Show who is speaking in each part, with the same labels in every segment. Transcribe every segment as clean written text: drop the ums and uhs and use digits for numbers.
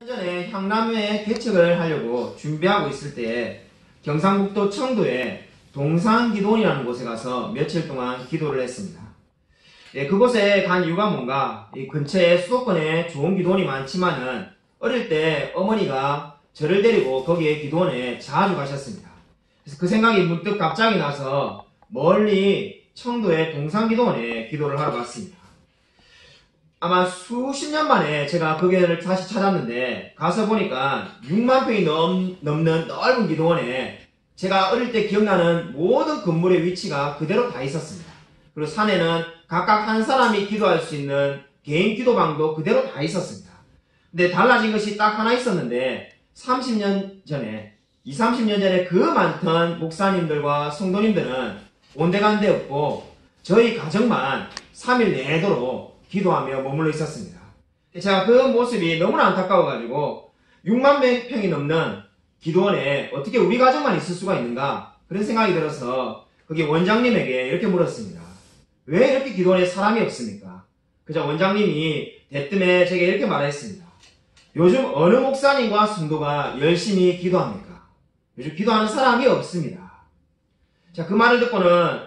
Speaker 1: 전에 향남에 개척을 하려고 준비하고 있을 때 경상북도 청도에 동산기도원이라는 곳에 가서 며칠 동안 기도를 했습니다. 그곳에 간 이유가 뭔가, 이 근처에 수도권에 좋은 기도원이 많지만은 어릴 때 어머니가 저를 데리고 거기에 기도원에 자주 가셨습니다. 그래서 그 생각이 문득 갑자기 나서 멀리 청도의 동산기도원에 기도를 하러 갔습니다. 아마 수십 년 만에 제가 그 교회를 다시 찾았는데, 가서 보니까 6만 평이 넘는 넓은 기도원에 제가 어릴 때 기억나는 모든 건물의 위치가 그대로 다 있었습니다. 그리고 산에는 각각 한 사람이 기도할 수 있는 개인 기도방도 그대로 다 있었습니다. 근데 달라진 것이 딱 하나 있었는데, 30년 전에 그 많던 목사님들과 성도님들은 온데간데 없고 저희 가정만 3일 내도록 기도하며 머물러 있었습니다. 제가 그 모습이 너무나 안타까워가지고 6만 평이 넘는 기도원에 어떻게 우리 가정만 있을 수가 있는가, 그런 생각이 들어서 거기 원장님에게 이렇게 물었습니다. 왜 이렇게 기도원에 사람이 없습니까? 그저 원장님이 대뜸에 제게 이렇게 말했습니다. 요즘 어느 목사님과 성도가 열심히 기도합니까? 요즘 기도하는 사람이 없습니다. 자, 그 말을 듣고는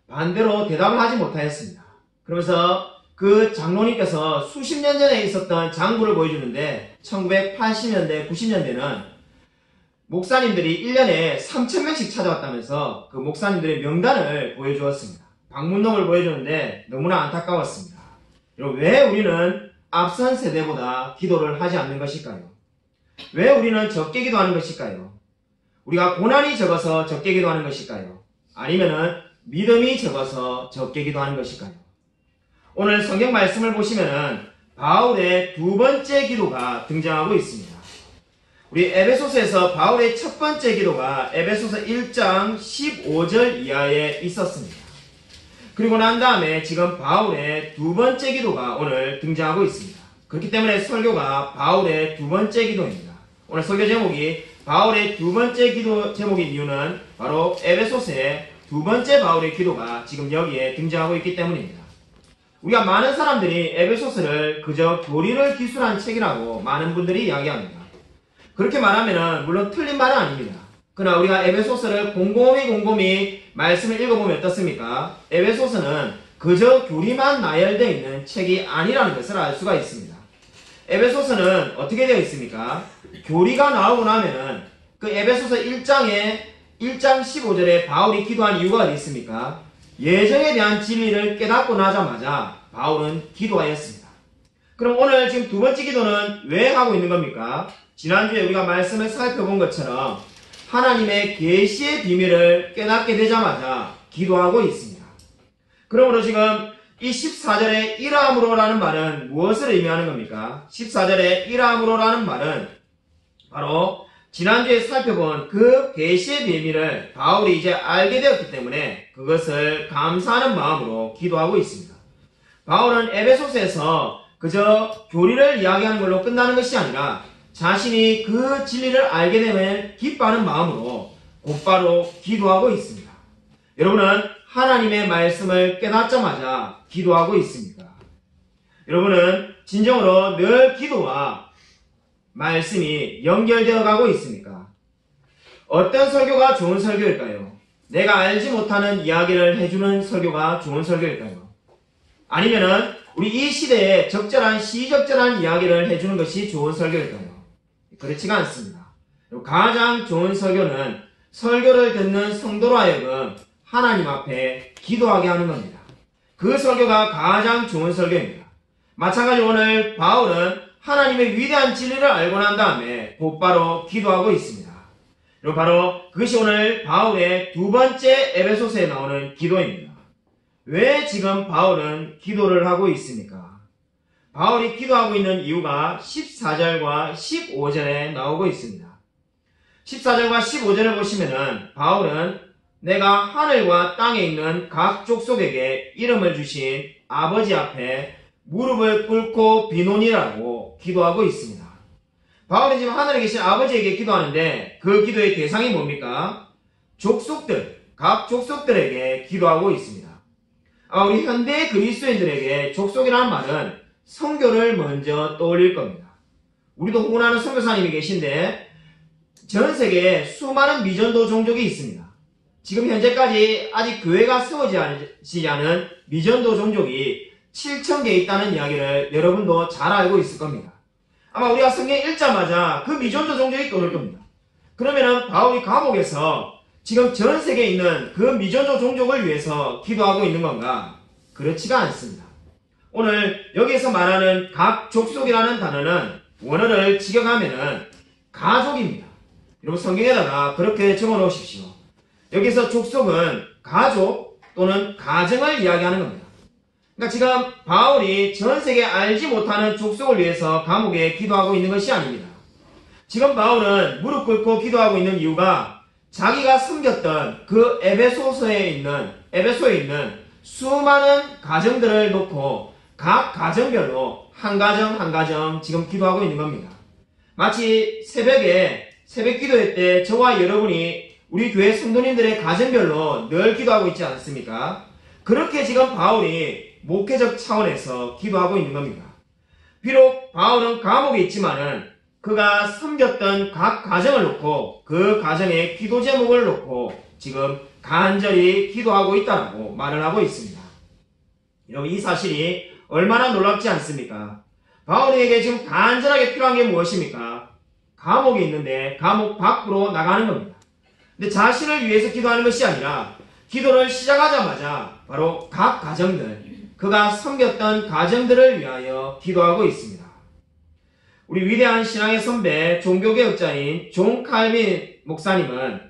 Speaker 1: 반대로 대답을 하지 못하였습니다. 그러면서 그 장로님께서 수십 년 전에 있었던 장부를 보여주는데, 1980년대, 90년대는 목사님들이 1년에 3,000명씩 찾아왔다면서 그 목사님들의 명단을 보여주었습니다. 방문록을 보여주는데 너무나 안타까웠습니다. 여러분, 왜 우리는 앞선 세대보다 기도를 하지 않는 것일까요? 왜 우리는 적게 기도하는 것일까요? 우리가 고난이 적어서 적게 기도하는 것일까요? 아니면은 믿음이 적어서 적게 기도하는 것일까요? 오늘 성경 말씀을 보시면은 바울의 두 번째 기도가 등장하고 있습니다. 우리 에베소서에서 바울의 첫 번째 기도가 에베소서 1장 15절 이하에 있었습니다. 그리고 난 다음에 지금 바울의 두 번째 기도가 오늘 등장하고 있습니다. 그렇기 때문에 설교가 바울의 두 번째 기도입니다. 오늘 설교 제목이 바울의 두 번째 기도 제목인 이유는 바로 에베소서의 두 번째 바울의 기도가 지금 여기에 등장하고 있기 때문입니다. 우리가 많은 사람들이 에베소서를 그저 교리를 기술한 책이라고 많은 분들이 이야기합니다. 그렇게 말하면 물론 틀린 말은 아닙니다. 그러나 우리가 에베소서를 곰곰이 말씀을 읽어보면 어떻습니까? 에베소서는 그저 교리만 나열되어 있는 책이 아니라는 것을 알 수가 있습니다. 에베소서는 어떻게 되어 있습니까? 교리가 나오고 나면은 그 에베소서 1장 15절에 바울이 기도한 이유가 어디 있습니까? 예정에 대한 진리를 깨닫고 나자마자 바울은 기도하였습니다. 그럼 오늘 지금 두 번째 기도는 왜 하고 있는 겁니까? 지난주에 우리가 말씀을 살펴본 것처럼 하나님의 계시의 비밀을 깨닫게 되자마자 기도하고 있습니다. 그러므로 지금 이 14절에 이러함으로라는 말은 무엇을 의미하는 겁니까? 14절에 이러함으로라는 말은 바로 지난주에 살펴본 그 계시의 비밀을 바울이 이제 알게 되었기 때문에 그것을 감사하는 마음으로 기도하고 있습니다. 바울은 에베소서에서 그저 교리를 이야기하는 걸로 끝나는 것이 아니라 자신이 그 진리를 알게 되면 기뻐하는 마음으로 곧바로 기도하고 있습니다. 여러분은 하나님의 말씀을 깨닫자마자 기도하고 있습니까? 여러분은 진정으로 늘 기도와 말씀이 연결되어 가고 있습니까? 어떤 설교가 좋은 설교일까요? 내가 알지 못하는 이야기를 해주는 설교가 좋은 설교일까요? 아니면은 우리 이 시대에 적절한 시적절한 이야기를 해주는 것이 좋은 설교일까요? 그렇지가 않습니다. 가장 좋은 설교는 설교를 듣는 성도로 하여금 하나님 앞에 기도하게 하는 겁니다. 그 설교가 가장 좋은 설교입니다. 마찬가지로 오늘 바울은 하나님의 위대한 진리를 알고 난 다음에 곧바로 기도하고 있습니다. 그리고 바로 그것이 오늘 바울의 두 번째 에베소서에 나오는 기도입니다. 왜 지금 바울은 기도를 하고 있습니까? 바울이 기도하고 있는 이유가 14절과 15절에 나오고 있습니다. 14절과 15절을 보시면은 바울은 내가 하늘과 땅에 있는 각 족속에게 이름을 주신 아버지 앞에 무릎을 꿇고 비노니라고 기도하고 있습니다. 바울이 지금 하늘에 계신 아버지에게 기도하는데 그 기도의 대상이 뭡니까? 각 족속들에게 기도하고 있습니다. 우리 현대 그리스도인들에게 족속이라는 말은 성교를 먼저 떠올릴 겁니다. 우리도 후원하는 선교사님이 계신데 전 세계에 수많은 미전도 종족이 있습니다. 지금 현재까지 아직 교회가 세워지지 않은 미전도 종족이 7,000개 있다는 이야기를 여러분도 잘 알고 있을 겁니다. 아마 우리가 성경 읽자마자 그 미전도 종족이 떠올 겁니다. 그러면은 바울이 감옥에서 지금 전 세계에 있는 그 미전도 종족을 위해서 기도하고 있는 건가? 그렇지가 않습니다. 오늘 여기에서 말하는 각 족속이라는 단어는 원어를 직역하면은 가족입니다. 여러분 성경에다가 그렇게 적어 놓으십시오. 여기서 족속은 가족 또는 가정을 이야기하는 겁니다. 그러니까 지금 바울이 전 세계에 알지 못하는 족속을 위해서 감옥에 기도하고 있는 것이 아닙니다. 지금 바울은 무릎 꿇고 기도하고 있는 이유가 자기가 섬겼던 그 에베소에 있는 수많은 가정들을 놓고 각 가정별로 한 가정 한 가정 지금 기도하고 있는 겁니다. 마치 새벽 기도회 때 저와 여러분이 우리 교회 성도님들의 가정별로 늘 기도하고 있지 않습니까? 그렇게 지금 바울이 목회적 차원에서 기도하고 있는 겁니다. 비록 바울은 감옥에 있지만은 그가 섬겼던 각 가정을 놓고 그 가정의 기도 제목을 놓고 지금 간절히 기도하고 있다고 말을 하고 있습니다. 여러분 이 사실이 얼마나 놀랍지 않습니까? 바울에게 지금 간절하게 필요한 게 무엇입니까? 감옥에 있는데 감옥 밖으로 나가는 겁니다. 근데 자신을 위해서 기도하는 것이 아니라 기도를 시작하자마자 바로 각 가정들, 그가 섬겼던 가정들을 위하여 기도하고 있습니다. 우리 위대한 신앙의 선배 종교개혁자인 존 칼빈 목사님은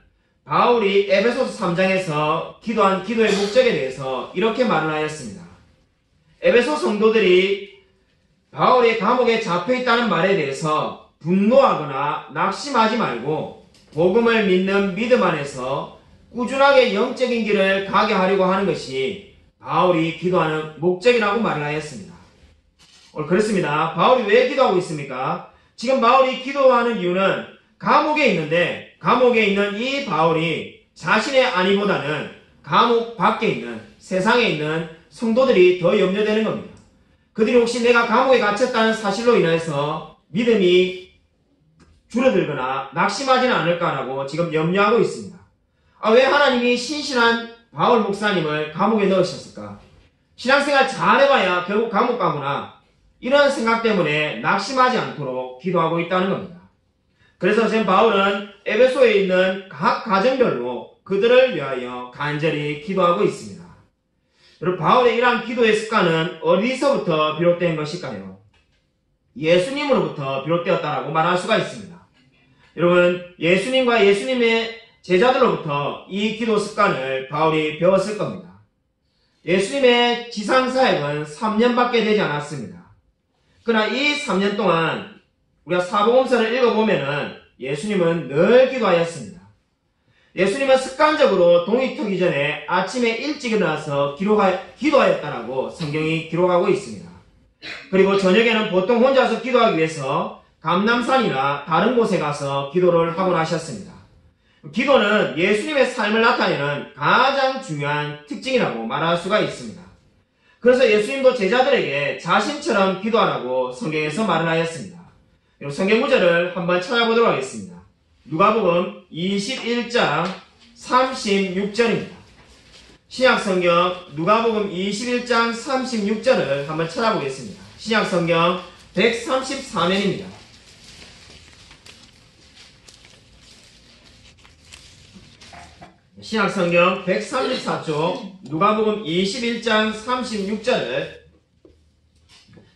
Speaker 1: 바울이 에베소서 3장에서 기도한 기도의 목적에 대해서 이렇게 말을 하였습니다. 에베소 성도들이 바울이 감옥에 잡혀있다는 말에 대해서 분노하거나 낙심하지 말고 복음을 믿는 믿음 안에서 꾸준하게 영적인 길을 가게 하려고 하는 것이 바울이 기도하는 목적이라고 말을 하였습니다. 그렇습니다. 바울이 왜 기도하고 있습니까? 지금 바울이 기도하는 이유는 감옥에 있는데 감옥에 있는 이 바울이 자신의 안위보다는 감옥 밖에 있는 세상에 있는 성도들이 더 염려되는 겁니다. 그들이 혹시 내가 감옥에 갇혔다는 사실로 인해서 믿음이 줄어들거나 낙심하지는 않을까라고 지금 염려하고 있습니다. 왜 하나님이 신실한 바울 목사님을 감옥에 넣으셨을까? 신앙생활 잘해봐야 결국 감옥 가구나. 이런 생각 때문에 낙심하지 않도록 기도하고 있다는 겁니다. 그래서 지금 바울은 에베소에 있는 각 가정별로 그들을 위하여 간절히 기도하고 있습니다. 여러분 바울의 이러한 기도의 습관은 어디서부터 비롯된 것일까요? 예수님으로부터 비롯되었다라고 말할 수가 있습니다. 여러분 예수님과 예수님의 제자들로부터 이 기도 습관을 바울이 배웠을 겁니다. 예수님의 지상사역은 3년밖에 되지 않았습니다. 그러나 이 3년 동안 우리가 사복음서를 읽어보면은 예수님은 늘 기도하였습니다. 예수님은 습관적으로 동이 트기 전에 아침에 일찍 일어나서 기도하였다라고 성경이 기록하고 있습니다. 그리고 저녁에는 보통 혼자서 기도하기 위해서 감람산이나 다른 곳에 가서 기도를 하곤 하셨습니다. 기도는 예수님의 삶을 나타내는 가장 중요한 특징이라고 말할 수가 있습니다. 그래서 예수님도 제자들에게 자신처럼 기도하라고 성경에서 말을 하였습니다. 성경 구절을 한번 찾아보도록 하겠습니다. 누가복음 21장 36절입니다. 신약성경 누가복음 21장 36절을 한번 찾아보겠습니다. 신약성경 134면입니다. 신약성경 134쪽 누가복음 21장 36절을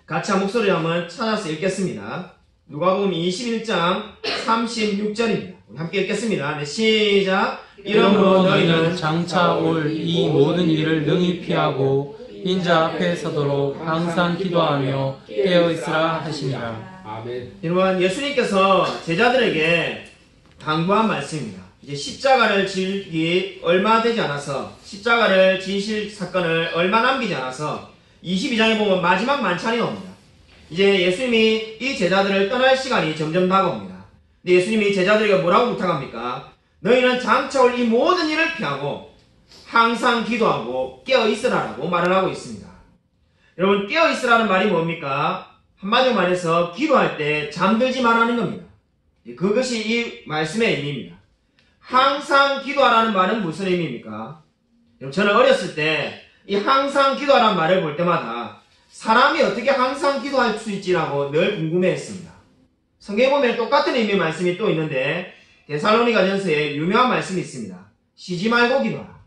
Speaker 1: 같이 한 목소리로 한번 찾아서 읽겠습니다. 누가복음 21장 36절입니다. 함께 읽겠습니다. 네, 시작.
Speaker 2: 이러므로 너희는 장차 올 이 모든 일을 능히 피하고 인자 앞에 서도록 항상 기도하며 깨어있으라 하시니라.
Speaker 3: 아멘.
Speaker 1: 여러분 예수님께서 제자들에게 당부한 말씀입니다. 이제 십자가를 지기 얼마 되지 않아서 십자가를 지실 사건을 얼마 남기지 않아서 22장에 보면 마지막 만찬이 나옵니다. 이제 예수님이 이 제자들을 떠날 시간이 점점 다가옵니다. 근데 예수님이 제자들에게 뭐라고 부탁합니까? 너희는 장차 올 이 모든 일을 피하고 항상 기도하고 깨어있으라라고 말을 하고 있습니다. 여러분 깨어있으라는 말이 뭡니까? 한마디로 말해서 기도할 때 잠들지 말라는 겁니다. 그것이 이 말씀의 의미입니다. 항상 기도하라는 말은 무슨 의미입니까? 저는 어렸을 때 이 항상 기도하라는 말을 볼 때마다 사람이 어떻게 항상 기도할 수 있지라고 늘 궁금해했습니다. 성경에 보면 똑같은 의미의 말씀이 또 있는데 데살로니가전서에 유명한 말씀이 있습니다. 쉬지 말고 기도하라.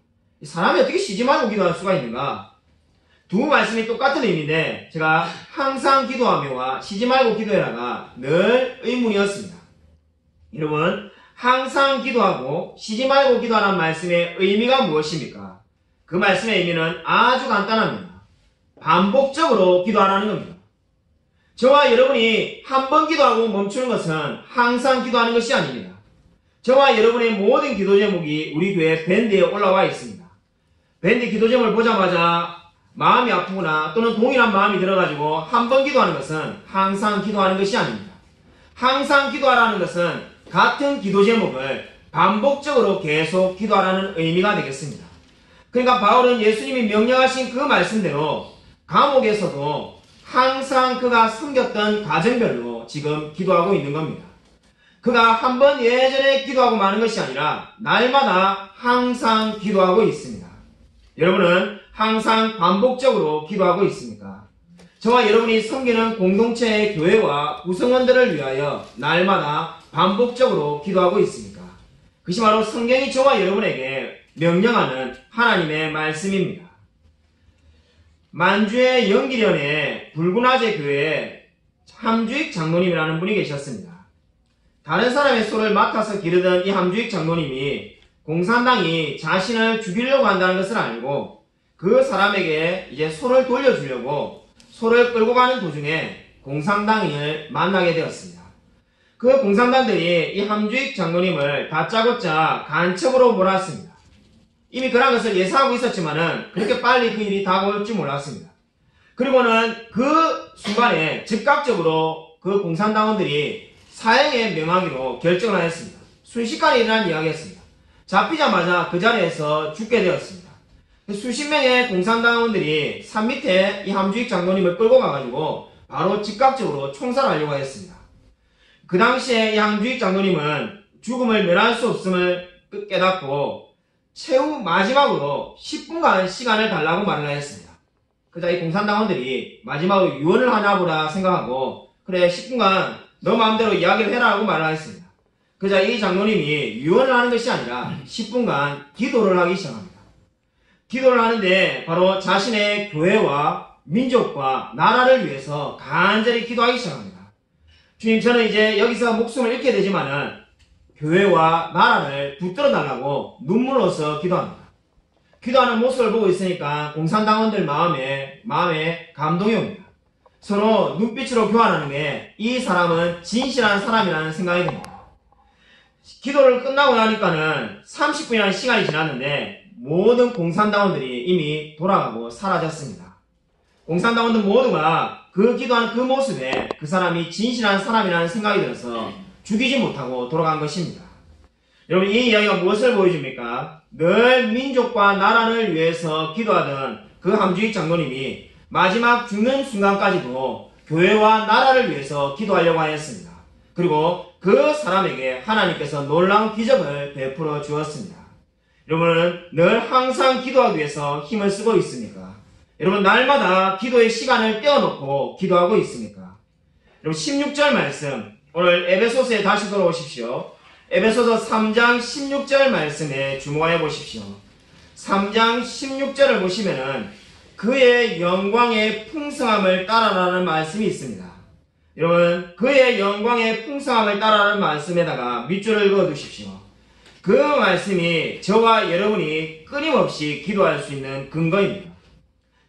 Speaker 1: 사람이 어떻게 쉬지 말고 기도할 수가 있는가? 두 말씀이 똑같은 의미인데 제가 항상 기도하며와 쉬지 말고 기도해라가 늘 의문이었습니다. 여러분, 항상 기도하고 쉬지 말고 기도하라는 말씀의 의미가 무엇입니까? 그 말씀의 의미는 아주 간단합니다. 반복적으로 기도하라는 겁니다. 저와 여러분이 한 번 기도하고 멈추는 것은 항상 기도하는 것이 아닙니다. 저와 여러분의 모든 기도 제목이 우리 교회 밴드에 올라와 있습니다. 밴드 기도 제목을 보자마자 마음이 아프거나 또는 동일한 마음이 들어가지고 한 번 기도하는 것은 항상 기도하는 것이 아닙니다. 항상 기도하라는 것은 같은 기도 제목을 반복적으로 계속 기도하라는 의미가 되겠습니다. 그러니까 바울은 예수님이 명령하신 그 말씀대로 감옥에서도 항상 그가 섬겼던 가정별로 지금 기도하고 있는 겁니다. 그가 한 번 예전에 기도하고 마는 것이 아니라 날마다 항상 기도하고 있습니다. 여러분은 항상 반복적으로 기도하고 있습니까? 저와 여러분이 섬기는 공동체의 교회와 구성원들을 위하여 날마다 반복적으로 기도하고 있습니까? 그것이 바로 성경이 저와 여러분에게 명령하는 하나님의 말씀입니다. 만주의 영기련의 붉은아재 교회에 함주익 장로님이라는 분이 계셨습니다. 다른 사람의 소를 맡아서 기르던 이 함주익 장로님이 공산당이 자신을 죽이려고 한다는 것을 알고 그 사람에게 이제 소를 돌려주려고 소를 끌고 가는 도중에 공산당을 만나게 되었습니다. 그 공산당들이 이 함주익 장로님을 다짜고짜 간첩으로 몰았습니다. 이미 그런 것을 예상하고 있었지만은 그렇게 빨리 그 일이 다가올 줄 몰랐습니다. 그리고는 그 순간에 즉각적으로 그 공산당원들이 사형에 명하기로 결정을 하였습니다. 순식간에 일어난 이야기였습니다. 잡히자마자 그 자리에서 죽게 되었습니다. 수십 명의 공산당원들이 산 밑에 이 함주익 장로님을 끌고 가가지고 바로 즉각적으로 총살하려고 했습니다. 그 당시에 이 함주익 장로님은 죽음을 면할 수 없음을 깨닫고 최후 마지막으로 10분간 시간을 달라고 말을 하였습니다. 그러자 이 공산당원들이 마지막으로 유언을 하나 보라 생각하고 그래 10분간 너 마음대로 이야기를 해라 하고 말을 하였습니다. 그러자 이 장로님이 유언을 하는 것이 아니라 10분간 기도를 하기 시작합니다. 기도를 하는데 바로 자신의 교회와 민족과 나라를 위해서 간절히 기도하기 시작합니다. 주님, 저는 이제 여기서 목숨을 잃게 되지만은 교회와 나라를 붙들어 달라고 눈물로써 기도합니다. 기도하는 모습을 보고 있으니까 공산당원들 마음에 감동이 옵니다. 서로 눈빛으로 교환하는 게 이 사람은 진실한 사람이라는 생각이 듭니다. 기도를 끝나고 나니까는 30분이라는 시간이 지났는데 모든 공산당원들이 이미 돌아가고 사라졌습니다. 공산당원들 모두가 그 기도하는 그 모습에 그 사람이 진실한 사람이라는 생각이 들어서 죽이지 못하고 돌아간 것입니다. 여러분, 이 이야기가 무엇을 보여줍니까? 늘 민족과 나라를 위해서 기도하던 그 함주익 장로님이 마지막 죽는 순간까지도 교회와 나라를 위해서 기도하려고 하였습니다. 그리고 그 사람에게 하나님께서 놀라운 기적을 베풀어 주었습니다. 여러분은 늘 항상 기도하기 위해서 힘을 쓰고 있습니까? 여러분, 날마다 기도의 시간을 떼어놓고 기도하고 있습니까? 여러분, 16절 말씀, 오늘 에베소서에 다시 돌아오십시오. 에베소서 3장 16절 말씀에 주목해 보십시오. 3장 16절을 보시면은 그의 영광의 풍성함을 따라라는 말씀이 있습니다. 여러분, 그의 영광의 풍성함을 따라라는 말씀에다가 밑줄을 그어 두십시오. 그 말씀이 저와 여러분이 끊임없이 기도할 수 있는 근거입니다.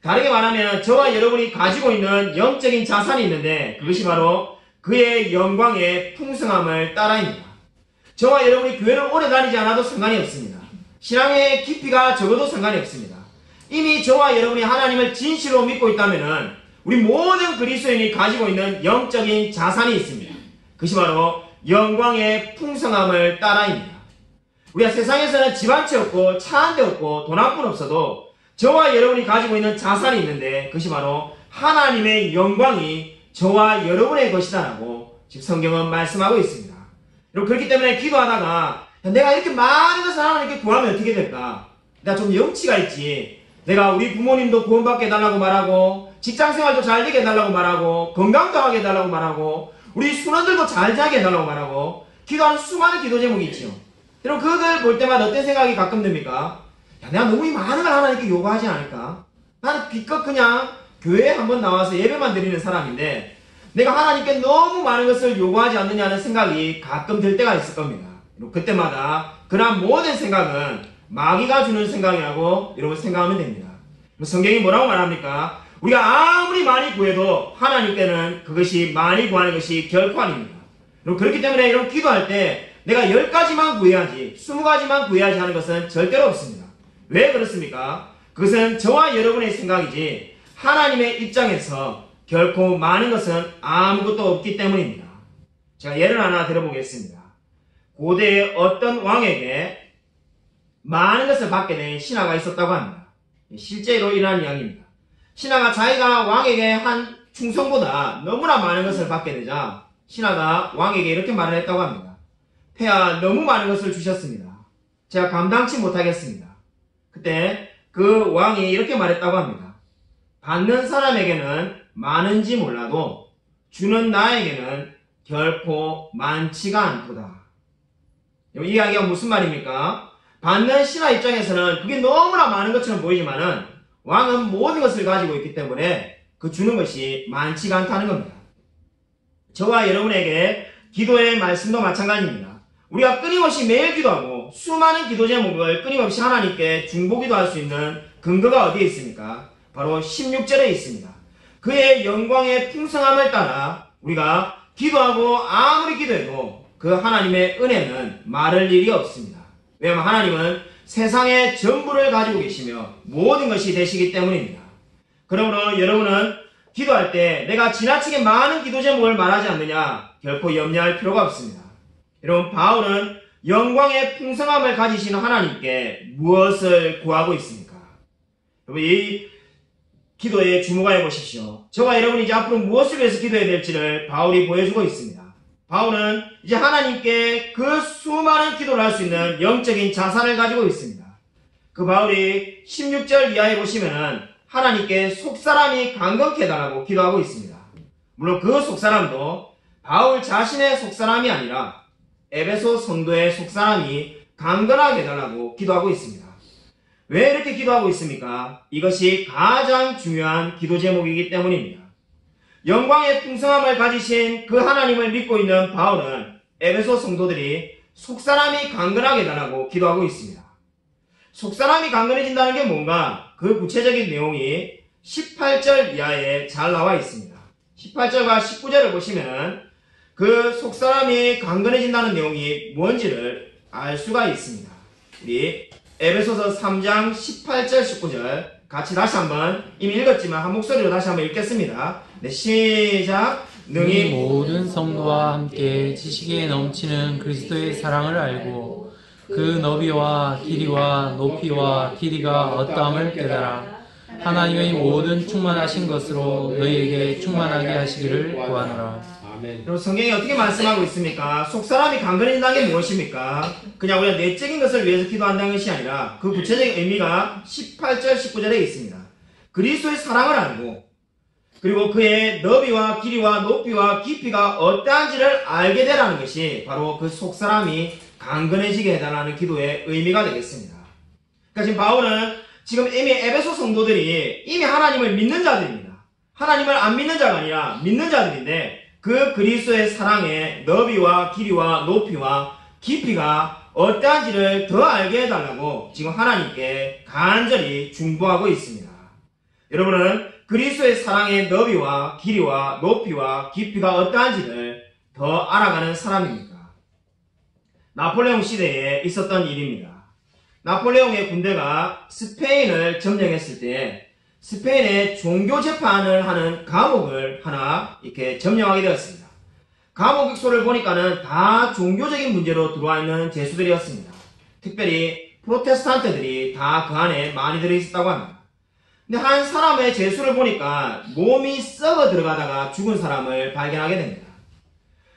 Speaker 1: 다르게 말하면 저와 여러분이 가지고 있는 영적인 자산이 있는데 그것이 바로 그의 영광의 풍성함을 따라입니다. 저와 여러분이 교회를 오래 다니지 않아도 상관이 없습니다. 신앙의 깊이가 적어도 상관이 없습니다. 이미 저와 여러분이 하나님을 진실로 믿고 있다면은 우리 모든 그리스도인이 가지고 있는 영적인 자산이 있습니다. 그것이 바로 영광의 풍성함을 따라입니다. 우리가 세상에서는 집 한 채 없고 차 한 대 없고 돈 한 푼 없어도 저와 여러분이 가지고 있는 자산이 있는데 그것이 바로 하나님의 영광이 저와 여러분의 것이다라고 지금 성경은 말씀하고 있습니다. 여러분, 그렇기 때문에 기도하다가 내가 이렇게 많은 것을 하나님께 구하면 어떻게 될까? 내가 좀 염치가 있지. 내가 우리 부모님도 구원받게 해달라고 말하고, 직장생활도 잘 되게 해달라고 말하고, 건강도 하게 해달라고 말하고, 우리 순원들도 잘 자게 해달라고 말하고, 기도하는 수많은 기도 제목이 있죠. 여러분, 그걸 볼 때마다 어떤 생각이 가끔 듭니까? 야, 내가 너무 많은 걸 하나님께 요구하지 않을까? 나는 기껏 그냥 교회에 한번 나와서 예배만 드리는 사람인데, 내가 하나님께 너무 많은 것을 요구하지 않느냐는 생각이 가끔 들 때가 있을 겁니다. 그때마다 그러한 모든 생각은 마귀가 주는 생각이라고 여러분 생각하면 됩니다. 성경이 뭐라고 말합니까? 우리가 아무리 많이 구해도 하나님께는 그것이 많이 구하는 것이 결코 아닙니다. 그렇기 때문에 여러분, 기도할 때 내가 10가지만 구해야지, 20가지만 구해야지 하는 것은 절대로 없습니다. 왜 그렇습니까? 그것은 저와 여러분의 생각이지 하나님의 입장에서 결코 많은 것은 아무것도 없기 때문입니다. 제가 예를 하나 들어보겠습니다. 고대의 어떤 왕에게 많은 것을 받게 된 신하가 있었다고 합니다. 실제로 일어난 이야기입니다. 신하가 자기가 왕에게 한 충성보다 너무나 많은 것을 받게 되자 신하가 왕에게 이렇게 말을 했다고 합니다. 폐하, 너무 많은 것을 주셨습니다. 제가 감당치 못하겠습니다. 그때 그 왕이 이렇게 말했다고 합니다. 받는 사람에게는 많은지 몰라도 주는 나에게는 결코 많지가 않도다. 이 이야기가 무슨 말입니까? 받는 신하 입장에서는 그게 너무나 많은 것처럼 보이지만은 왕은 모든 것을 가지고 있기 때문에 그 주는 것이 많지가 않다는 겁니다. 저와 여러분에게 기도의 말씀도 마찬가지입니다. 우리가 끊임없이 매일 기도하고 수많은 기도 제목을 끊임없이 하나님께 중보기도할 수 있는 근거가 어디에 있습니까? 바로 16절에 있습니다. 그의 영광의 풍성함을 따라 우리가 기도하고 아무리 기도해도 그 하나님의 은혜는 마를 일이 없습니다. 왜냐하면 하나님은 세상의 전부를 가지고 계시며 모든 것이 되시기 때문입니다. 그러므로 여러분은 기도할 때 내가 지나치게 많은 기도 제목을 말하지 않느냐 결코 염려할 필요가 없습니다. 여러분, 바울은 영광의 풍성함을 가지시는 하나님께 무엇을 구하고 있습니까? 여러분, 이 기도에 주목하여 보십시오. 저와 여러분이 이제 앞으로 무엇을 위해서 기도해야 될지를 바울이 보여주고 있습니다. 바울은 이제 하나님께 그 수많은 기도를 할 수 있는 영적인 자산을 가지고 있습니다. 그 바울이 16절 이하에 보시면은 하나님께 속사람이 강건케 해달라고 기도하고 있습니다. 물론 그 속사람도 바울 자신의 속사람이 아니라 에베소 성도의 속사람이 강건하게 해달라고 기도하고 있습니다. 왜 이렇게 기도하고 있습니까? 이것이 가장 중요한 기도 제목이기 때문입니다. 영광의 풍성함을 가지신 그 하나님을 믿고 있는 바울은 에베소 성도들이 속사람이 강건하게 해달라고 기도하고 있습니다. 속사람이 강건해진다는 게 뭔가? 그 구체적인 내용이 18절 이하에 잘 나와 있습니다. 18절과 19절을 보시면 그 속사람이 강건해진다는 내용이 뭔지를 알 수가 있습니다. 우리 에베소서 3장 18절 19절 같이 다시 한번 이미 읽었지만 한 목소리로 다시 한번 읽겠습니다. 네, 시작.
Speaker 2: 능히 모든 성도와 함께 지식에 넘치는 그리스도의 사랑을 알고 그 너비와 길이와 높이와 길이가 어떠함을 깨달아 하나님의 모든 충만하신 것으로 너희에게 충만하게 하시기를 구하노라. 아멘.
Speaker 1: 여러분, 성경이 어떻게 말씀하고 있습니까? 속사람이 강건해진다는 게 무엇입니까? 그냥 우리가 내적인 것을 위해서 기도한다는 것이 아니라 그 구체적인 의미가 18절 19절에 있습니다. 그리스도의 사랑을 알고 그리고 그의 너비와 길이와 높이와 깊이가 어떠한지를 알게 되라는 것이 바로 그 속사람이 강건해지게 해달라는 기도의 의미가 되겠습니다. 그러니까 지금 바울은 지금 이미 에베소 성도들이 이미 하나님을 믿는 자들입니다. 하나님을 안 믿는 자가 아니라 믿는 자들인데 그 그리스도의 사랑의 너비와 길이와 높이와 깊이가 어떠한지를 더 알게 해달라고 지금 하나님께 간절히 중보하고 있습니다. 여러분은 그리스도의 사랑의 너비와 길이와 높이와 깊이가 어떠한지를 더 알아가는 사람입니까? 나폴레옹 시대에 있었던 일입니다. 나폴레옹의 군대가 스페인을 점령했을 때 스페인의 종교 재판을 하는 감옥을 하나 이렇게 점령하게 되었습니다. 감옥 객소를 보니까는 다 종교적인 문제로 들어와 있는 죄수들이었습니다. 특별히 프로테스탄트들이 다 그 안에 많이 들어있었다고 합니다. 근데 한 사람의 제수를 보니까 몸이 썩어 들어가다가 죽은 사람을 발견하게 됩니다.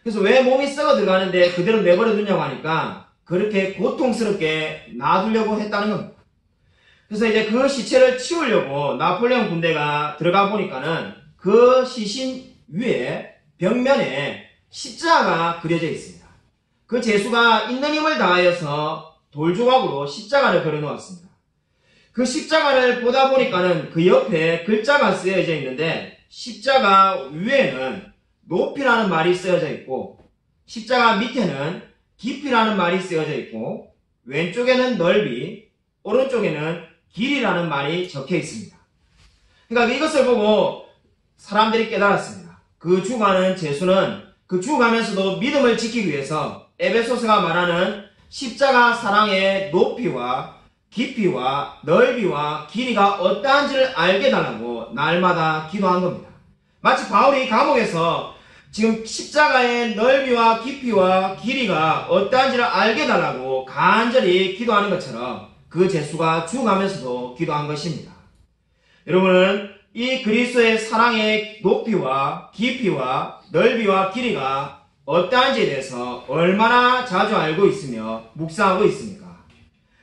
Speaker 1: 그래서 왜 몸이 썩어 들어가는데 그대로 내버려 두냐고 하니까 그렇게 고통스럽게 놔두려고 했다는 겁니다. 그래서 이제 그 시체를 치우려고 나폴레옹 군대가 들어가 보니까는 그 시신 위에 벽면에 십자가가 그려져 있습니다. 그 제수가 있는 힘을 다하여서 돌조각으로 십자가를 그려 놓았습니다. 그 십자가를 보다 보니까는 그 옆에 글자가 쓰여져 있는데 십자가 위에는 높이라는 말이 쓰여져 있고 십자가 밑에는 깊이라는 말이 쓰여져 있고 왼쪽에는 넓이, 오른쪽에는 길이라는 말이 적혀 있습니다. 그러니까 이것을 보고 사람들이 깨달았습니다. 그 죽어가는 제수는 그 죽어가면서도 믿음을 지키기 위해서 에베소서가 말하는 십자가 사랑의 높이와 깊이와 넓이와 길이가 어떠한지를 알게 달라고 날마다 기도한 겁니다. 마치 바울이 감옥에서 지금 십자가의 넓이와 깊이와 길이가 어떠한지를 알게 달라고 간절히 기도하는 것처럼 그 제수가 죽어가면서도 기도한 것입니다. 여러분은 이 그리스도의 사랑의 높이와 깊이와 넓이와 길이가 어떠한지에 대해서 얼마나 자주 알고 있으며 묵상하고 있습니까?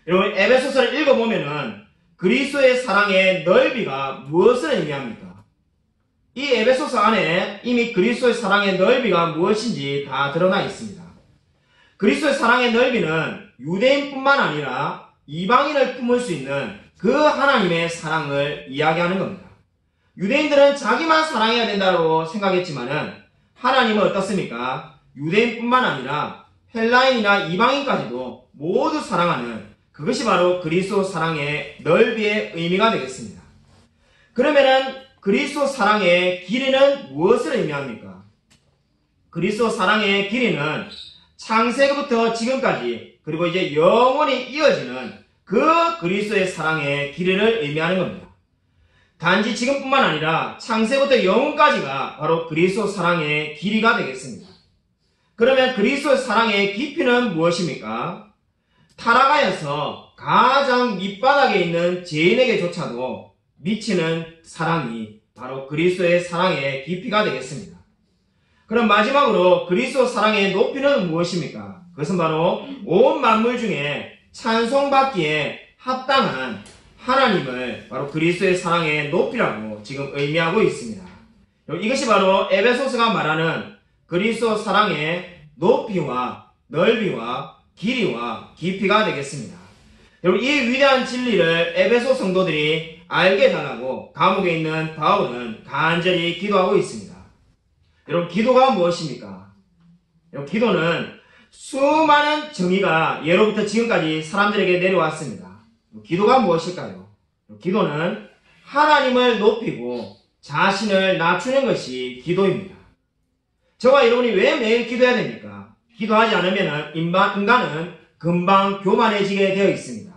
Speaker 1: 여러분 에베소서를 읽어보면은 그리스도의 사랑의 넓이가 무엇을 의미합니까? 이 에베소서 안에 이미 그리스도의 사랑의 넓이가 무엇인지 다 드러나 있습니다. 그리스도의 사랑의 넓이는 유대인뿐만 아니라 이방인을 품을 수 있는 그 하나님의 사랑을 이야기하는 겁니다. 유대인들은 자기만 사랑해야 된다고 생각했지만은 하나님은 어떻습니까? 유대인뿐만 아니라 헬라인이나 이방인까지도 모두 사랑하는 그것이 바로 그리스도 사랑의 넓이의 의미가 되겠습니다. 그러면은 그리스도 사랑의 길이는 무엇을 의미합니까? 그리스도 사랑의 길이는 창세기부터 지금까지 그리고 이제 영원히 이어지는 그 그리스도의 사랑의 길이를 의미하는 겁니다. 단지 지금뿐만 아니라 창세부터 영원까지가 바로 그리스도 사랑의 길이가 되겠습니다. 그러면 그리스도의 사랑의 깊이는 무엇입니까? 타락하여서 가장 밑바닥에 있는 죄인에게조차도 미치는 사랑이 바로 그리스도의 사랑의 깊이가 되겠습니다. 그럼 마지막으로 그리스도 사랑의 높이는 무엇입니까? 그것은 바로 온 만물 중에 찬송받기에 합당한 하나님을 바로 그리스도의 사랑의 높이라고 지금 의미하고 있습니다. 이것이 바로 에베소서가 말하는 그리스도 사랑의 높이와 넓이와 길이와 깊이가 되겠습니다. 여러분 이 위대한 진리를 에베소 성도들이 알게 달라고 감옥에 있는 바울은 간절히 기도하고 있습니다. 여러분 기도가 무엇입니까? 여러분 기도는 수많은 정의가 예로부터 지금까지 사람들에게 내려왔습니다. 기도가 무엇일까요? 기도는 하나님을 높이고 자신을 낮추는 것이 기도입니다. 저와 여러분이 왜 매일 기도해야 됩니까? 기도하지 않으면 인간은 금방 교만해지게 되어 있습니다.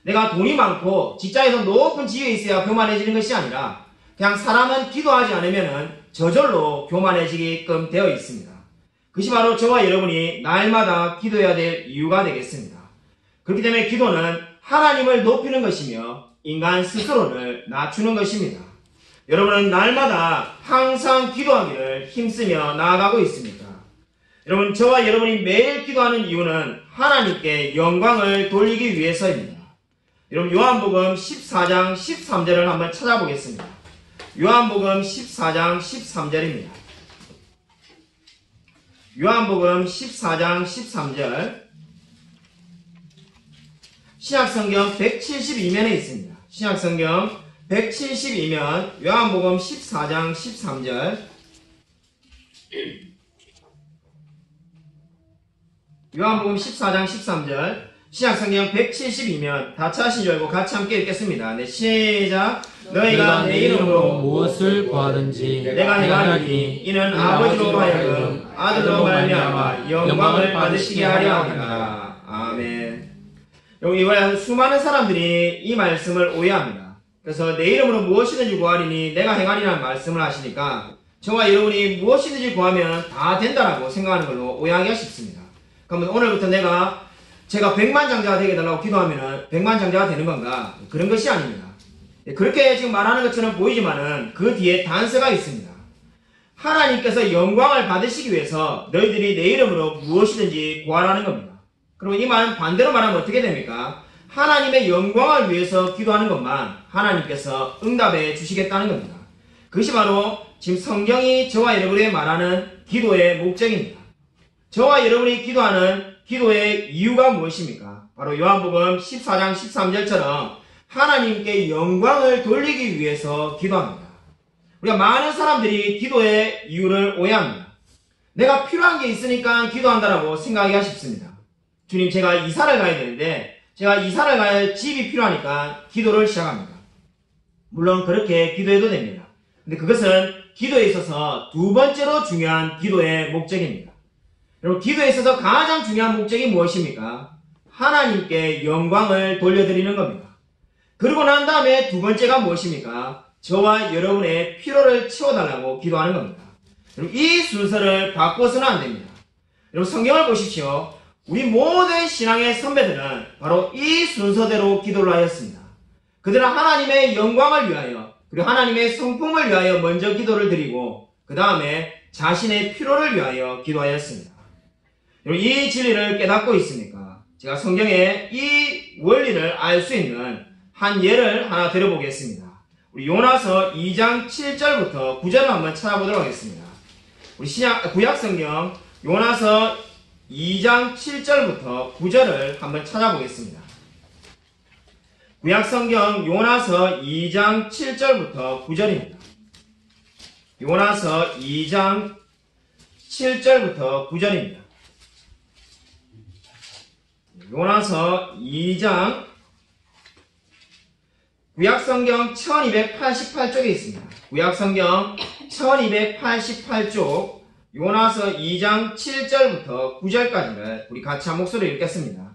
Speaker 1: 내가 돈이 많고 직장에서 높은 지위에 있어야 교만해지는 것이 아니라 그냥 사람은 기도하지 않으면 저절로 교만해지게끔 되어 있습니다. 그것이 바로 저와 여러분이 날마다 기도해야 될 이유가 되겠습니다. 그렇기 때문에 기도는 하나님을 높이는 것이며 인간 스스로를 낮추는 것입니다. 여러분은 날마다 항상 기도하기를 힘쓰며 나아가고 있습니까? 여러분 저와 여러분이 매일 기도하는 이유는 하나님께 영광을 돌리기 위해서입니다. 여러분 요한복음 14장 13절을 한번 찾아보겠습니다. 요한복음 14장 13절입니다. 요한복음 14장 13절 신약성경 172면에 있습니다. 신약성경 172면 요한복음 14장 13절 요한복음 14장 13절 신약성경 172면 다 찾으신 줄 알고 같이 함께 읽겠습니다. 네, 시작. 너희가 내 이름으로
Speaker 2: 무엇을 구하든지
Speaker 1: 내가 행하리니 이는 아버지로 하여금 아들로 말미암아 영광을 받으시게 하려 합니다. 아멘. 여기 이번에 수많은 사람들이 이 말씀을 오해합니다. 그래서 내 이름으로 무엇이든지 구하리니 내가 행하리라는 말씀을 하시니까 저와 여러분이 무엇이든지 구하면 다 된다라고 생각하는 걸로 오해하기가 쉽습니다. 그러면 오늘부터 제가 백만장자가 되게 해달라고 기도하면 백만장자가 되는 건가? 그런 것이 아닙니다. 그렇게 지금 말하는 것처럼 보이지만은 그 뒤에 단서가 있습니다. 하나님께서 영광을 받으시기 위해서 너희들이 내 이름으로 무엇이든지 구하라는 겁니다. 그러면 이 말은 반대로 말하면 어떻게 됩니까? 하나님의 영광을 위해서 기도하는 것만 하나님께서 응답해 주시겠다는 겁니다. 그것이 바로 지금 성경이 저와 여러분이 말하는 기도의 목적입니다. 저와 여러분이 기도하는 기도의 이유가 무엇입니까? 바로 요한복음 14장 13절처럼 하나님께 영광을 돌리기 위해서 기도합니다. 우리가 많은 사람들이 기도의 이유를 오해합니다. 내가 필요한 게 있으니까 기도한다라고 생각하기가 쉽습니다. 주님, 제가 이사를 가야 되는데 제가 이사를 갈 집이 필요하니까 기도를 시작합니다. 물론 그렇게 기도해도 됩니다. 근데 그것은 기도에 있어서 두 번째로 중요한 기도의 목적입니다. 여러분, 기도에 있어서 가장 중요한 목적이 무엇입니까? 하나님께 영광을 돌려드리는 겁니다. 그러고 난 다음에 두 번째가 무엇입니까? 저와 여러분의 필요를 채워달라고 기도하는 겁니다. 여러분, 이 순서를 바꿔서는 안 됩니다. 여러분, 성경을 보십시오. 우리 모든 신앙의 선배들은 바로 이 순서대로 기도를 하였습니다. 그들은 하나님의 영광을 위하여 그리고 하나님의 성품을 위하여 먼저 기도를 드리고 그 다음에 자신의 필요를 위하여 기도하였습니다. 여러분, 이 진리를 깨닫고 있습니까? 제가 성경에 이 원리를 알 수 있는 한 예를 하나 들어보겠습니다. 우리 요나서 2장 7절부터 9절을 한번 찾아보도록 하겠습니다. 우리 구약성경 요나서 2장 7절부터 9절을 한번 찾아보겠습니다. 구약성경 요나서 2장 7절부터 9절입니다. 요나서 2장 7절부터 9절입니다. 요나서 2장 구약성경 1288쪽에 있습니다. 구약성경 1288쪽 요나서 2장 7절부터 9절까지를 우리 같이 한 목소리로 읽겠습니다.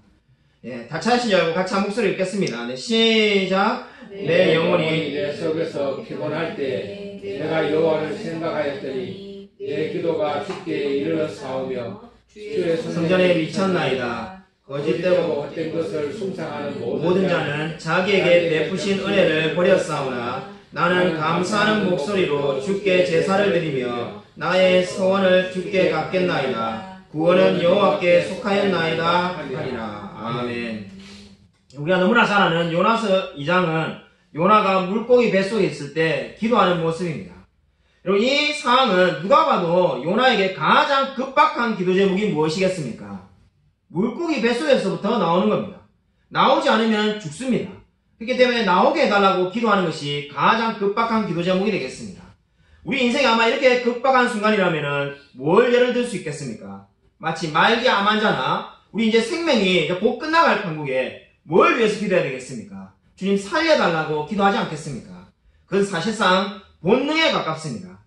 Speaker 1: 예, 다 찾으시지 말고 같이 한 목소리로 읽겠습니다. 네, 시작. 내 영혼이
Speaker 3: 내 속에서 피곤할 때 내가 여호와를 생각하였더니 내 기도가 주께 이르렀사오며 주의
Speaker 1: 성전에 미쳤나이다. 거짓되고
Speaker 3: 헛된 것을 숭상하는
Speaker 1: 모든 자는 자기에게 베푸신 은혜를 버렸사오나 나는 감사하는 목소리로 주께 제사를 드리며 나의 소원을 주께 갚겠나이다. 구원은 여호와께 속하였나이다 하리라. 아멘. 우리가 너무나 잘 아는 요나서 2장은 요나가 물고기 뱃속에 있을 때 기도하는 모습입니다. 여러분, 이 상황은 누가 봐도 요나에게 가장 급박한 기도 제목이 무엇이겠습니까? 물고기 뱃속에서부터 나오는 겁니다. 나오지 않으면 죽습니다. 그렇기 때문에 나오게 해달라고 기도하는 것이 가장 급박한 기도 제목이 되겠습니다. 우리 인생이 아마 이렇게 급박한 순간이라면 뭘 예를 들 수 있겠습니까? 마치 말기 암 환자나 우리 이제 생명이 이제 곧 끝나갈 판국에 뭘 위해서 기도해야 되겠습니까? 주님 살려달라고 기도하지 않겠습니까? 그건 사실상 본능에 가깝습니다.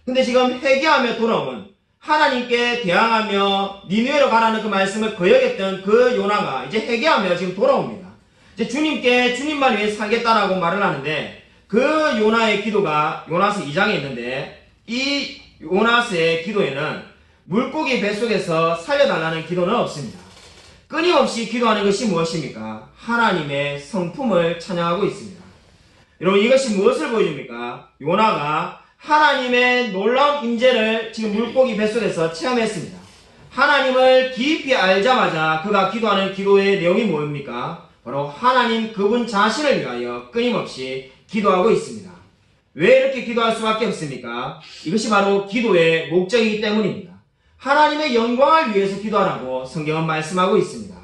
Speaker 1: 근데 지금 회개하며 돌아온 하나님께 대항하며 니느웨로 가라는 그 말씀을 거역했던 그 요나가 이제 회개하며 지금 돌아옵니다. 이제 주님께 주님만 위해 살겠다라고 말을 하는데 그 요나의 기도가 요나서 2장에 있는데 이 요나서의 기도에는 물고기 뱃속에서 살려달라는 기도는 없습니다. 끊임없이 기도하는 것이 무엇입니까? 하나님의 성품을 찬양하고 있습니다. 여러분, 이것이 무엇을 보여줍니까? 요나가 하나님의 놀라운 임재를 지금 물고기 뱃속에서 체험했습니다. 하나님을 깊이 알자마자 그가 기도하는 기도의 내용이 뭡니까? 바로 하나님 그분 자신을 위하여 끊임없이 기도하고 있습니다. 왜 이렇게 기도할 수밖에 없습니까? 이것이 바로 기도의 목적이기 때문입니다. 하나님의 영광을 위해서 기도하라고 성경은 말씀하고 있습니다.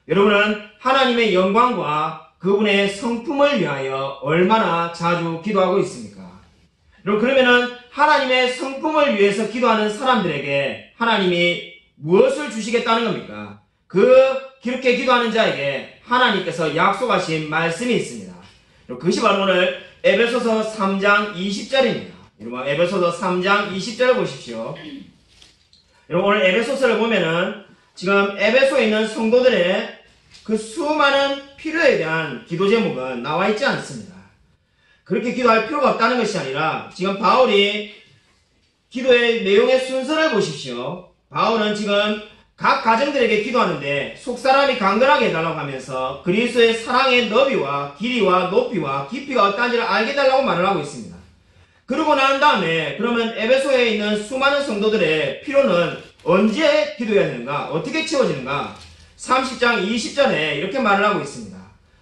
Speaker 1: 여러분은 하나님의 영광과 그분의 성품을 위하여 얼마나 자주 기도하고 있습니까? 여러분, 그러면은 하나님의 성품을 위해서 기도하는 사람들에게 하나님이 무엇을 주시겠다는 겁니까? 그렇게 기도하는 자에게 하나님께서 약속하신 말씀이 있습니다. 그것이 바로 오늘 에베소서 3장 20절입니다. 여러분, 에베소서 3장 20절을 보십시오. 여러분, 오늘 에베소서를 보면은 지금 에베소에 있는 성도들의 그 수많은 필요에 대한 기도 제목은 나와 있지 않습니다. 그렇게 기도할 필요가 없다는 것이 아니라 지금 바울이 기도의 내용의 순서를 보십시오. 바울은 지금 각 가정들에게 기도하는데 속사람이 강건하게 해달라고 하면서 그리스도의 사랑의 너비와 길이와 높이와 깊이가 어떠한지를 알게 해달라고 말을 하고 있습니다. 그러고 난 다음에 그러면 에베소에 있는 수많은 성도들의 필요는 언제 기도해야 되는가? 어떻게 채워지는가? 30장 20절에 이렇게 말을 하고 있습니다.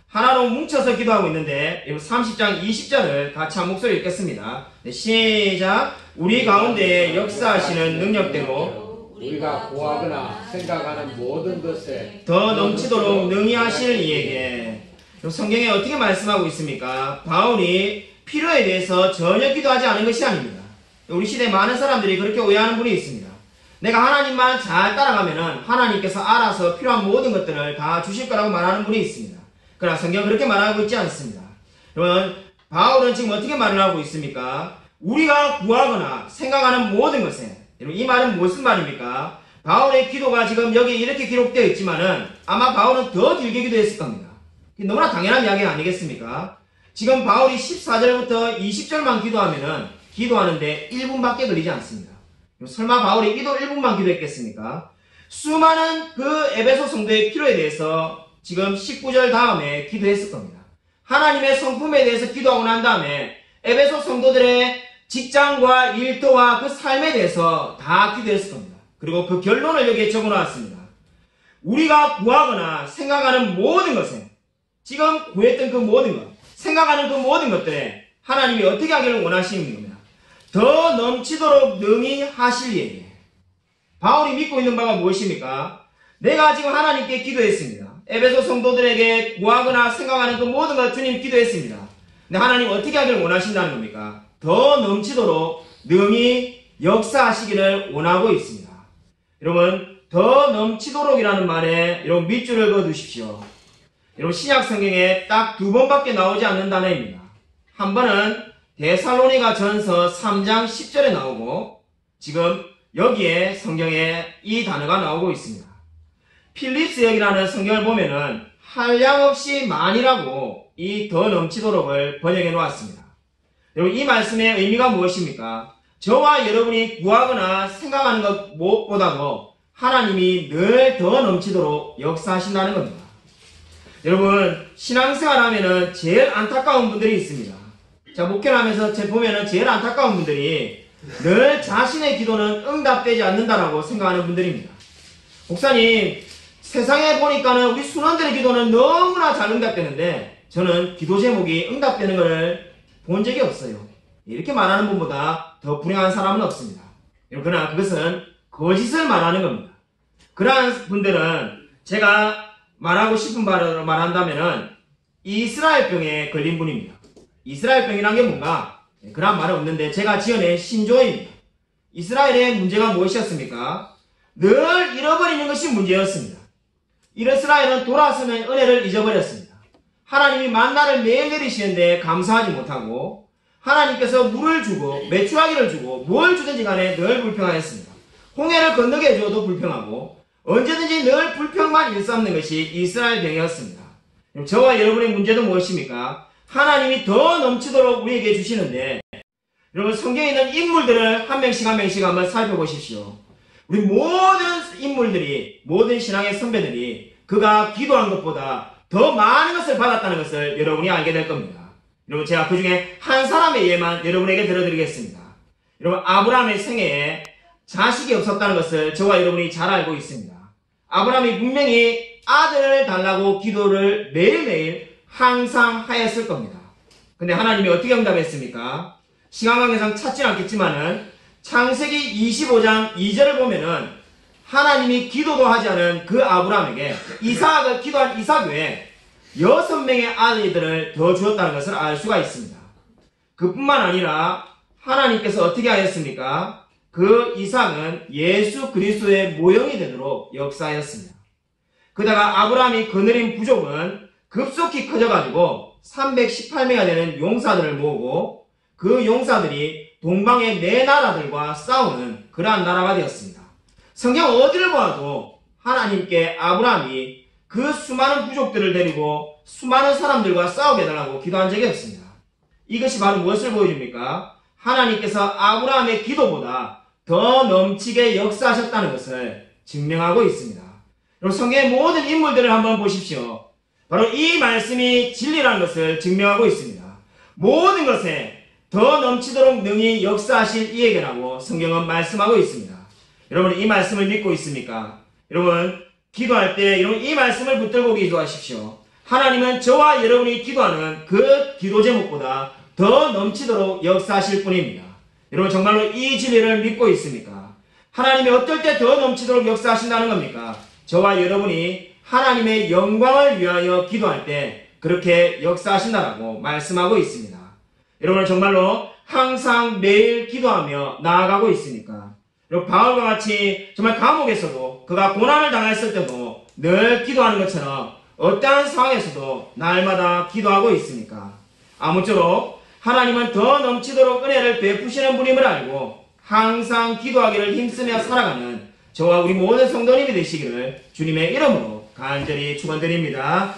Speaker 1: 하나로 뭉쳐서 기도하고 있는데 30장 20절을 같이 한 목소리 읽겠습니다. 네, 시작. 우리 가운데 역사하시는 능력대로
Speaker 3: 우리가 구하거나 생각하는 모든 것에
Speaker 1: 더 넘치도록 능히 하실 이에게. 성경에 어떻게 말씀하고 있습니까? 바울이 필요에 대해서 전혀 기도하지 않은 것이 아닙니다. 우리 시대에 많은 사람들이 그렇게 오해하는 분이 있습니다. 내가 하나님만 잘 따라가면은 하나님께서 알아서 필요한 모든 것들을 다 주실 거라고 말하는 분이 있습니다. 그러나 성경은 그렇게 말하고 있지 않습니다. 여러분, 바울은 지금 어떻게 말을 하고 있습니까? 우리가 구하거나 생각하는 모든 것에, 여러분, 이 말은 무슨 말입니까? 바울의 기도가 지금 여기 이렇게 기록되어 있지만은 아마 바울은 더 길게 기도했을 겁니다. 너무나 당연한 이야기 아니겠습니까? 지금 바울이 14절부터 20절만 기도하면은 기도하는데 1분밖에 걸리지 않습니다. 설마 바울이 기도 1분만 기도했겠습니까? 수많은 그 에베소 성도의 필요에 대해서 지금 19절 다음에 기도했을 겁니다. 하나님의 성품에 대해서 기도하고 난 다음에 에베소 성도들의 직장과 일터와 그 삶에 대해서 다 기도했을 겁니다. 그리고 그 결론을 여기에 적어놨습니다. 우리가 구하거나 생각하는 모든 것에, 지금 구했던 그 모든 것, 생각하는 그 모든 것들에 하나님이 어떻게 하기를 원하시는 겁니다. 더 넘치도록 능히 하실 이에게. 바울이 믿고 있는 바가 무엇입니까? 내가 지금 하나님께 기도했습니다. 에베소 성도들에게 구하거나 생각하는 그 모든 것 주님 기도했습니다. 근데 하나님 어떻게 하기를 원하신다는 겁니까? 더 넘치도록 능히 역사하시기를 원하고 있습니다. 여러분, 더 넘치도록이라는 말에 여러분 밑줄을 그어두십시오. 여러분, 신약 성경에 딱 2번밖에 나오지 않는 단어입니다. 한 번은 데살로니가 전서 3장 10절에 나오고, 지금 여기에 성경에 이 단어가 나오고 있습니다. 필립스 역이라는 성경을 보면은 한량없이 많이라고 이 더 넘치도록을 번역해 놓았습니다. 여러분, 이 말씀의 의미가 무엇입니까? 저와 여러분이 구하거나 생각하는 것 무엇보다도 하나님이 늘 더 넘치도록 역사하신다는 겁니다. 여러분, 신앙생활 하면은 제일 안타까운 분들이 있습니다. 자, 목회를 하면서 보면은 제일 안타까운 분들이 늘 자신의 기도는 응답되지 않는다라고 생각하는 분들입니다. 목사님, 세상에 보니까는 우리 순원들의 기도는 너무나 잘 응답되는데 저는 기도 제목이 응답되는 것을 본 적이 없어요. 이렇게 말하는 분보다 더 불행한 사람은 없습니다. 그러나 그것은 거짓을 말하는 겁니다. 그러한 분들은 제가 말하고 싶은 바로 말한다면은 이스라엘병에 걸린 분입니다. 이스라엘병이란 게 뭔가? 그런 말은 없는데 제가 지어낸 신조어입니다. 이스라엘의 문제가 무엇이었습니까? 늘 잃어버리는 것이 문제였습니다. 이스라엘은 돌아서면 은혜를 잊어버렸습니다. 하나님이 만나를 매일 내리시는데 감사하지 못하고 하나님께서 물을 주고 메추라기를 주고 뭘 주든지 간에 늘 불평하였습니다. 홍해를 건너게 해줘도 불평하고 언제든지 늘 불평만 일삼는 것이 이스라엘 병이었습니다. 저와 여러분의 문제도 무엇입니까? 하나님이 더 넘치도록 우리에게 주시는데 여러분, 성경에 있는 인물들을 한 명씩 한번 살펴보십시오. 우리 모든 인물들이, 모든 신앙의 선배들이 그가 기도한 것보다 더 많은 것을 받았다는 것을 여러분이 알게 될 겁니다. 여러분, 제가 그 중에 한 사람의 예만 여러분에게 들어드리겠습니다. 여러분, 아브라함의 생애에 자식이 없었다는 것을 저와 여러분이 잘 알고 있습니다. 아브라함이 분명히 아들을 달라고 기도를 매일매일 항상 하였을 겁니다. 근데 하나님이 어떻게 응답했습니까? 시간 관계상 찾진 않겠지만은 창세기 25장 2절을 보면은 하나님이 기도도 하지 않은 그 아브라함에게 이삭을 기도한 이삭 외에 6명의 아들들을 더 주었다는 것을 알 수가 있습니다. 그뿐만 아니라 하나님께서 어떻게 하였습니까? 그 이삭은 예수 그리스도의 모형이 되도록 역사하였습니다. 그러다가 아브라함이 거느린 부족은 급속히 커져가지고 318명이 되는 용사들을 모으고 그 용사들이 동방의 네 나라들과 싸우는 그러한 나라가 되었습니다. 성경 어디를 보아도 하나님께 아브라함이 그 수많은 부족들을 데리고 수많은 사람들과 싸우게 해달라고 기도한 적이 없습니다. 이것이 바로 무엇을 보여줍니까? 하나님께서 아브라함의 기도보다 더 넘치게 역사하셨다는 것을 증명하고 있습니다. 여러분 성경의 모든 인물들을 한번 보십시오. 바로 이 말씀이 진리라는 것을 증명하고 있습니다. 모든 것에 더 넘치도록 능히 역사하실 이에게라고 성경은 말씀하고 있습니다. 여러분 이 말씀을 믿고 있습니까? 여러분 기도할 때 여러분 이 말씀을 붙들고 기도하십시오. 하나님은 저와 여러분이 기도하는 그 기도 제목보다 더 넘치도록 역사하실 분입니다. 여러분 정말로 이 진리를 믿고 있습니까? 하나님이 어떨 때 더 넘치도록 역사하신다는 겁니까? 저와 여러분이 하나님의 영광을 위하여 기도할 때 그렇게 역사하신다라고 말씀하고 있습니다. 여러분 정말로 항상 매일 기도하며 나아가고 있습니까? 여러분 바울과 같이 정말 감옥에서도 그가 고난을 당했을 때도 늘 기도하는 것처럼 어떠한 상황에서도 날마다 기도하고 있습니까? 아무쪼록 하나님은 더 넘치도록 은혜를 베푸시는 분임을 알고 항상 기도하기를 힘쓰며 살아가는 저와 우리 모든 성도님이 되시기를 주님의 이름으로 간절히 축원드립니다.